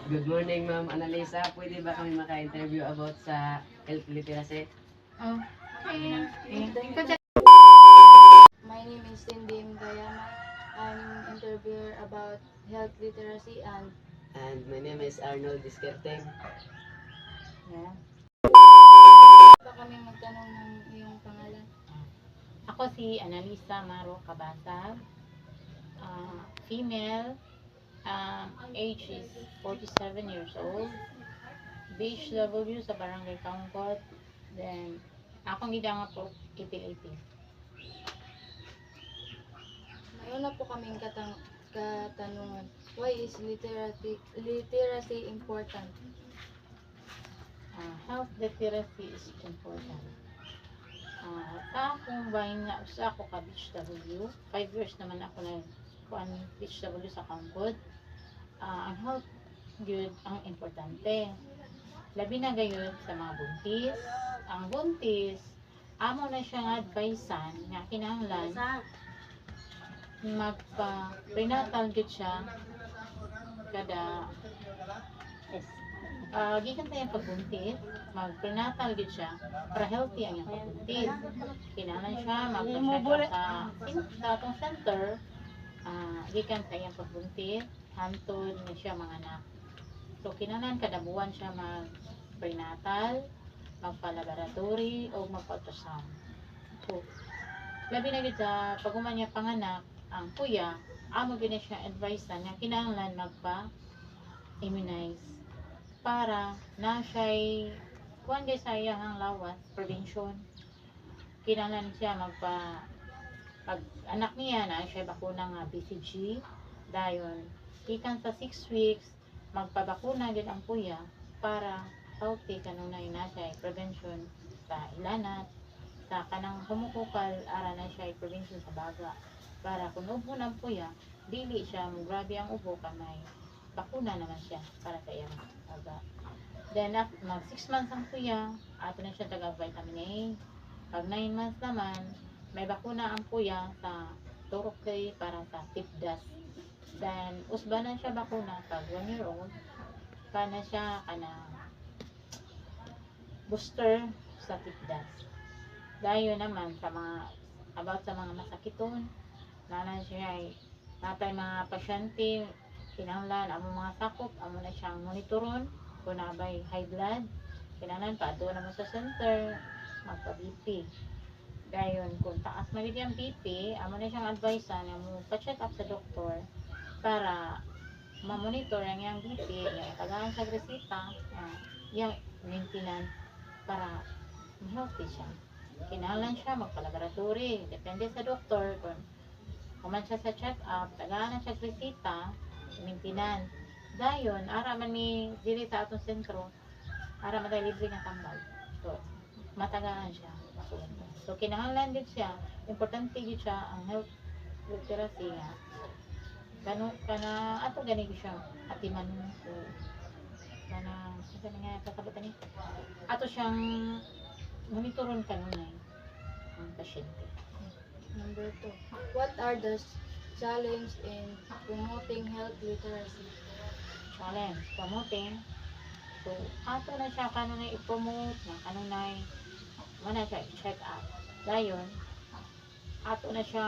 Good morning, Ma'am Annalisa. Pwede ba kami maka-interview about sa health literacy? Oh, okay. My name is Cindy Mgayama. I'm interviewer about health literacy and And my name is Arnold Diskerteng. Yeah. pa kami magtanong ng iyong pangalan. Ako si Annalisa Maro Cabasag. Female. Age is 47 years old. BHW sa Barangay Kaungkot. Then, akong gidanga po ipil-ipil. Ngayon na po kaming katanungan. Why is literacy important? Health literacy is important. Sa akong bahin nga, sa ako ka BHW, 5 years naman ako na kuan BHW sa Kaungkot. Ang health good ang importante. Labi na gayon sa mga buntis. Ang buntis, amo na siya nga advisean nga kinahanglan magpa-prenatal gid siya kada gikan tayong pagbuntis, mag-prenatal gid siya para healthy ang iyang pagbuntis. Kinahanglan siya magpa-check sa atong center, gikan tayong pagbuntis, hantod na siya mga anak. So kinahanglan kada buwan siya mag-prenatal, magpa-laboratory o magpa-ultrasound. So, labi na gid sa pag-uman niya panganak, ang kuya, amo gid na siya advice na kinahanglan magpa-immunize para na siya'y kuan gid sa iyang lawas, prevention. Kinahanglan siya pag anak niya na siya bakuna nga BCG, dayon ikan sa 6 weeks magpabakuna gid ang kuya para healthy kanunay na siya prevention sa ilanat, sa kanang humukukal ara na siya prevention sa baga, para kung ubo ng kuya dili siya mo grabe ang ubo kamay bakuna naman siya para sa iyang baga. Then mag 6 months ang kuya, ato na siya taga vitamin A. Pag 9 months naman may bakuna ang kuya sa turokay para sa tip dust. Then usba na siya bakuna pag 1 year old, kana siya booster sa tip dust. Dayon naman sa mga about sa mga masakiton, nanan siya ay natay mga pasyente kinahanglan amo mga sakop amo na siyang monitoron kung nabay high blood, kinahanglan paadto na mo sa center magpa-BP. Dayon kung taas na gid ang BP, amo na siyang advice na mo pa-check up sa doktor para ma-monitor ang iyang BP, yung tagaan sa resita, yung maintenance para healthy siya. Kinahanglan siya magpa-laboratory, depende sa doktor kung kuman siya sa check-up, tagaan siya sa resita, maintenance. Dayon, ara man ni dili sa atong sentro, ara man tayo libre nga tambal. So, matagaan siya. So, kinahanglan din siya, importante din siya ang health literacy nga. Kana ato gani siya atiman so kana nga kasabutan ni ato siyang monitoron kanunay ang pasyente. Number 2. What are the challenges in promoting health literacy? Challenge promoting, so ato na siya kanunay i-promote na kanunay mana siya check up. Dayon ato na siya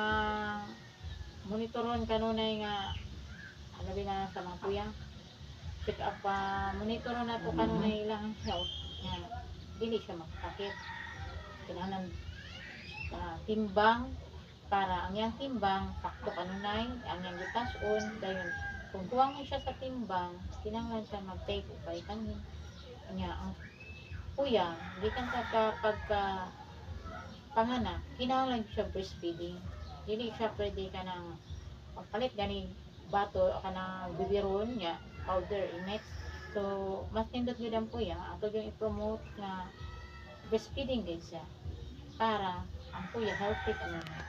monitoron kanunay nga alabi na sa mga kuya check up monitoron na to kanunay ilang health nga dili siya magkasakit. Kinahanglan timbang para ang yang timbang sakto kanunay ang yang gitason. Dayon kung kuwang siya sa timbang kinahanglan siya mag-take og vitamin nya ang kuya gikan sa pagka panganak kinahanglan siya breastfeeding, dili siya pwede ka nang pagpalit gani bato o ka nang bibiron nya powder i-mix. So mas nindot gid ang kuya ato yung i-promote na breastfeeding gid siya para ang kuya healthy kanunay.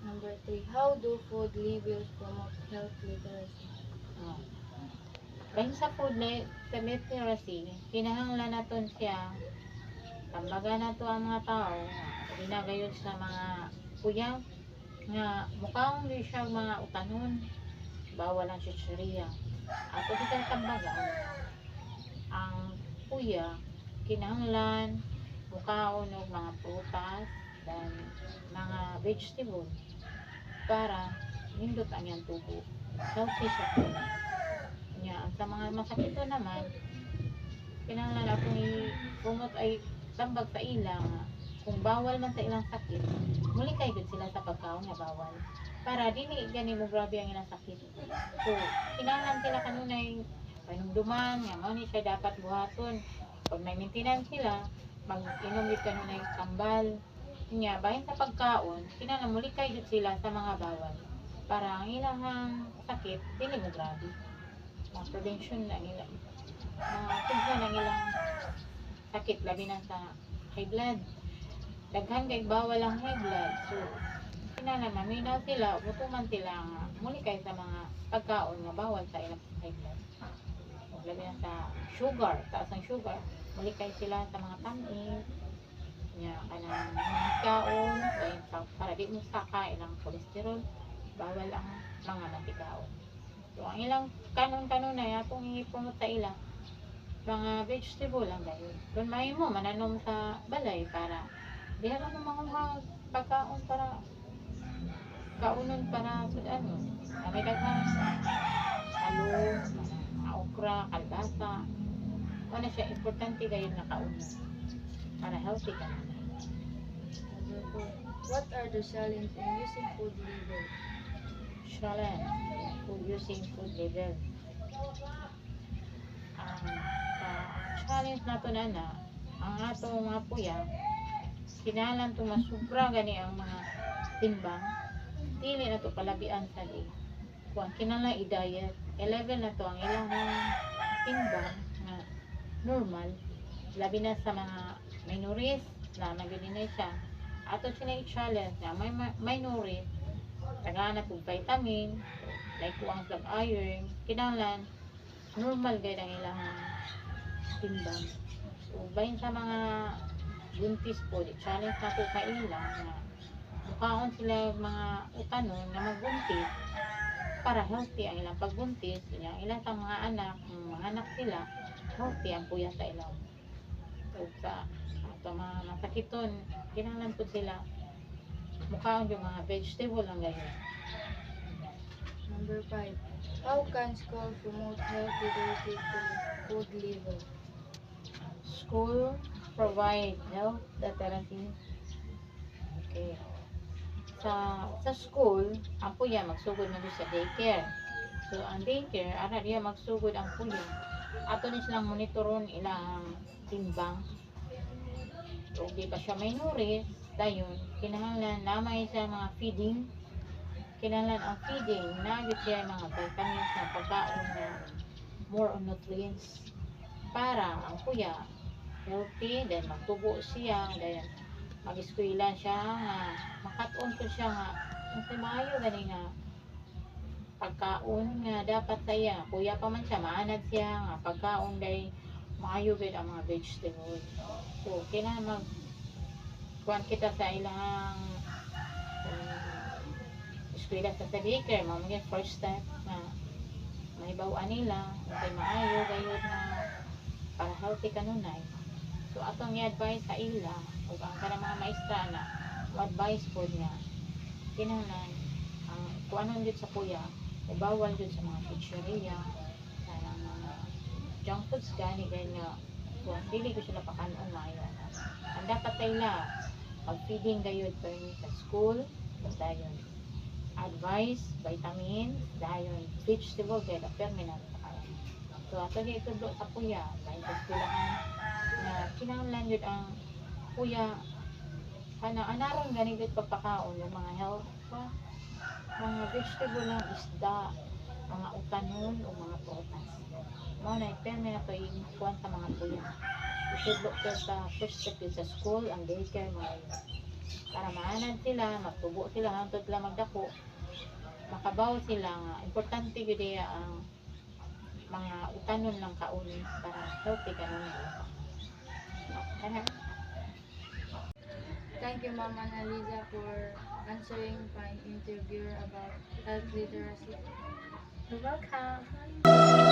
Number 3. How do food labels promote health literacy? Dahil sa food literacy, kinahanglan naton siya tambagan nato ang mga tao ginagayon sa mga kuya nga mukhang di siya mga utanon bawal ang chichirya, Ato sa tambagan, ang puya, kinahanglan, mukaon og mga prutas, dan mga vegetable para nindot ang iyang tubo. Healthy siya po. Nya, sa mga masakito naman, kinahanglan akong i-promote ay tambag sa ilang kung bawal man sa ilang sakit, muli kay gud sila sa pagkaon nga bawal. Para dili gani mo grabe ang ilang sakit. So, kinahanglan sila kanunay panumduman nga mao ni siya dapat buhaton. Pag may maintenance sila, mag-inom gid kanunay tambal. Nya bahin sa pagkaon, kinahanglan muli kay gud sila sa mga bawal. Para ang ilang sakit dili mo grabe. Mga prevention na ilang tugyan ang ilang sakit labi na sa high blood. Daghan kay bawal ang high blood. So, kinahanglan maminaw sila, butuman sila nga muli kay sa mga pagkaon nga bawal sa ilang high blood. O labi na sa sugar, taas ang sugar, muli kay sila sa mga tamis, nya kanang mga kaon, dahil para di mo saka ilang cholesterol, bawal ang mga matikaon. So, ang ilang kanon-kanon na atong i-promote sa ila, mga vegetable lang dahil. Kung may mo, mananom sa balay para di na mo manguhag pagkaon para kaunon para sa may daghang talong, mga okra, kalbasa. Wala siya, importante kayo na kaunon para healthy ka na. Number 4. What are the challenges in using food label? Challenge food using food label. Ang challenge nato na ang ato mga puya, kinahanglan to masubra gani ang mga timbang, dili na to palabian sa day. Kung kinahanglan i-diet, i-level na to ang ilang timbang na normal, labi na sa mga minories na nagdinay siya. Ato sila i-challenge na may minories, tagana po vitamin, like kuang flag iron, kinahanglan normal gayud ang ilang timbang. So, bahin sa mga buntis po, challenge na po sa ila na mukaon sila mga utanon na magbuntis para healthy ang ilang pagbuntis, ang ilang sa mga anak, sila, healthy ang puya sa ilang. So, sa ato mga masakiton, kinahanglan po sila mukaon yung mga vegetable lang gayon. Number 5. How can school promote health literacy to food label? School provide health literacy. Okay. Sa school, ang puya magsugod na sa daycare. So, ang daycare, ara diya magsugod ang puya. Ato ni silang monitoron ilang timbang. So, di pa siya may nourished, dayon, kinahanglan namay sa mga feeding. Kinahanglan ang feeding, nagit siya mga vitamins na pagkaon na more on nutrients. Para ang puya, healthy, then magtubo siya, then mag-eskwela siya nga makaton ko siya nga kung maayo gani nga pagkaon nga dapat sa iya kuya pa man siya maanad siya nga pagkaon day maayo gid ang mga vegetables. So kinahanglan kuan kita sa ilang eskwela sa daycare mao man first step nga mahibaw-an nila kay maayo gayud na para healthy kanunay. So atong i-advise sa ila ug ang kanang mga maestra na advice po niya kinahanglan ang kuanon jud sa puya bawal jud sa mga pizzeria sa mga junk foods gani nga kung dili ko sila pakanon maayo. Ang dapat nila pag-feeding gayud permi sa school dayon advice vitamins dayon vegetable gayud permi na so ato di itudlo sa puya dahil sa eskwelahan na kinahanglan yun ang kuya anaron gani gud pagpakaon yung mga health pa mga vegetable ng isda mga utanon o mga prutas mao na iperme na to yung kuwan sa mga kuya itudlo ko sa first step sa school ang daycare mga yun para maanad sila magtubo sila hangtod sila magdako makabaw sila nga importante gud ang mga utanon lang kaon para healthy kanon. Thank you, Ma'am Annalisa, for answering my interview about health literacy. You're welcome.